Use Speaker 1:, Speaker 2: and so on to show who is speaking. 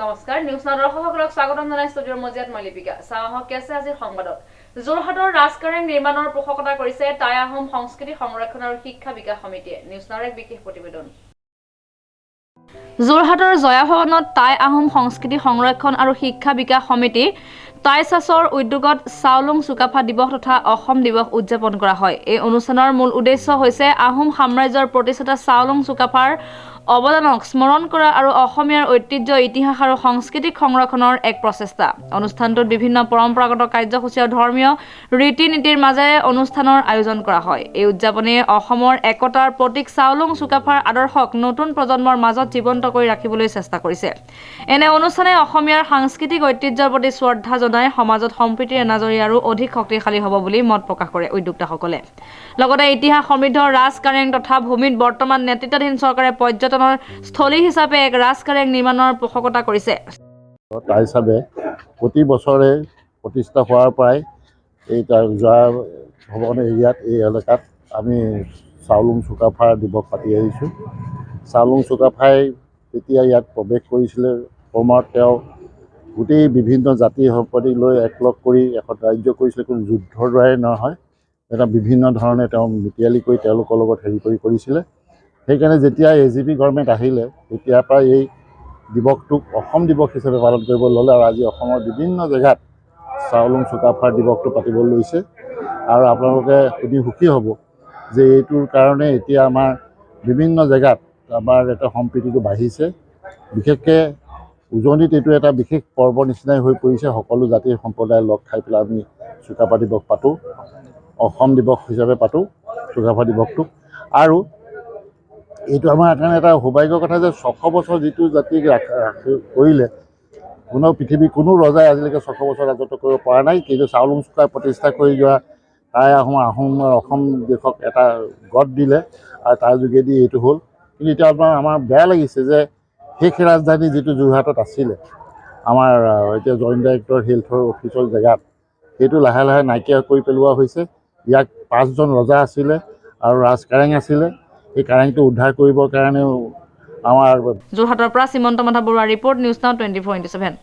Speaker 1: নমস্কাৰ news now দৰ্শকসকলক স্বাগতম জনাই ষ্টুডিঅ'ৰ মজিয়াত মই লিপিকা চাহক কেছে আজিৰ সংবাদত যোৰহাটৰ ৰাজকাৰেং নিৰ্মাণৰ পোষকতা কৰিছে টাই আহোম সংস্কৃতি সংৰক্ষণ আৰু শিক্ষা বিকাশ সমিতিয়ে নিউজ নাওৰ এক বিশেষ প্ৰতিবেদন যোৰহাটৰ জয়া ভৱনত টাই আহোম সংস্কৃতি সংৰক্ষণ আৰু শিক্ষা বিকাশ সমিতি টাইছাছৰ উদ্যোগত চাওলুং চুকাফা দিৱস তথা অসম দিৱস উদযাপন কৰা হয়। এই অনুষ্ঠানৰ মূল উদ্দেশ্য হৈছে আহোম সাম্ৰাজ্যৰ প্ৰতিষ্ঠাতা চাওলুং চুকাফাৰ অৱদানক স্মৰণ কৰা আৰু অসমীয়াৰ ঐতিহ্য ইতিহাস আৰু সাংস্কৃতিক সংৰক্ষণৰ এক প্ৰচেষ্টা। অনুষ্ঠানটোত বিভিন্ন পৰম্পৰাগত কাৰ্যসূচী আৰু ধৰ্মীয় ৰীতি নীতিৰ মাজেৰে অনুষ্ঠানৰ আয়োজন কৰা হয়। এই উদযাপনে অসমৰ একতাৰ প্ৰতীক চাওলুং চুকাফাৰ আদৰ্শক নতুন প্ৰজন্মৰ মাজত জীৱন্ত কৰি ৰাখিবলৈ চেষ্টা কৰিছে। এনে অনুষ্ঠানে অসমীয়াৰ সাংস্কৃতিক ঐতিহ্যৰ প্ৰতি শ্ৰদ্ধা জনাই সমাজত সম্প্ৰীতিৰ এনাজৰী আৰু অধিক শক্তিশালী হ'ব বুলি মত প্ৰকাশ কৰে উদ্যোক্তাসকলে। লগতে ইতিহাস সমৃদ্ধ ৰাজকাৰেং তথা ভূমিত বৰ্তমান নেতৃত্বাধীন চৰকাৰে পৰ্যটনৰ স্থলী হিচাপে এক ৰাজকাৰেং নিৰ্মাণৰ পোষকতা কৰিছে।
Speaker 2: তাৰ হিচাপে প্ৰতি বছৰে প্ৰতিষ্ঠা হোৱাৰ পৰাই এই জয়া ভৱন এৰিয়াত এই এলেকাত আমি চাওলুং চুকাফাৰ দিৱস পাতি আহিছোঁ। চাওলুং চুকাফাই যেতিয়া ইয়াত প্ৰৱেশ কৰিছিলে সময়ত তেওঁ গোটেই বিভিন্ন জাতি সম্প্ৰদায়ক লৈ একলগ কৰি এখন ৰাজ্য কৰিছিলে, কোনো যুদ্ধৰ দ্বাৰাই নহয়, এটা বিভিন্ন ধৰণে তেওঁ মিতিয়ালি কৰি তেওঁলোকৰ লগত কৰিছিলে। সেইকাৰণে যেতিয়া AJP গভৰ্ণমেণ্ট আহিলে তেতিয়াৰ পৰা এই দিৱসটোক অসম দিৱস হিচাপে পালন কৰিব ল'লে আৰু আজি অসমৰ বিভিন্ন জেগাত চাওলুং চুকাফাৰ দিৱসটো পাতিবলৈ লৈছে। আৰু আপোনালোকে শুনি সুখী হ'ব যে এইটোৰ কাৰণে এতিয়া আমাৰ বিভিন্ন জেগাত আমাৰ এটা সম্প্ৰীতিটো বাঢ়িছে। বিশেষকৈ উজনিত এইটো এটা বিশেষ পৰ্ব নিচিনাই হৈ পৰিছে। সকলো জাতি সম্প্ৰদায় লগ খাই পেলাই আমি চুকাফা দিৱস পাতোঁ, অসম দিৱস হিচাপে পাতোঁ চুকাফা দিৱসটোক। আৰু এইটো আমাৰ কাৰণে এটা সৌভাগ্যৰ কথা যে 600 বছৰ যিটো জাতিক কৰিলে পৃথিৱীৰ কোনো ৰজাই আজিলৈকে 600 বছৰ ৰাজত্ব কৰিব পৰা নাই। কিন্তু চাওলুং চুকাফাই প্ৰতিষ্ঠা কৰি যোৱা টাই আহোমৰ অসম দেশক এটা গঢ় দিলে আৰু তাৰ যোগেদি এইটো হ'ল। কিন্তু এতিয়া আমাৰ বেয়া লাগিছে যে শেষ ৰাজধানী যিটো যোৰহাটত আছিলে আমাৰ এতিয়া জইণ্ট ডাইৰেক্টৰ হেল্থৰ অফিচৰ জেগাত, সেইটো লাহে লাহে নাইকিয়া কৰি পেলোৱা হৈছে। ইয়াক 5জন ৰজা আছিলে আৰু ৰাজকাৰেং আছিলে। এই কাৰেংটো উদ্ধাৰ কৰিবৰ কাৰণেও আমাৰ
Speaker 1: যোৰহাটৰ পৰা শ্ৰীমন্ত মাধৱ বৰুৱাৰ ৰিপৰ্ট নিউজ নাও 24/7।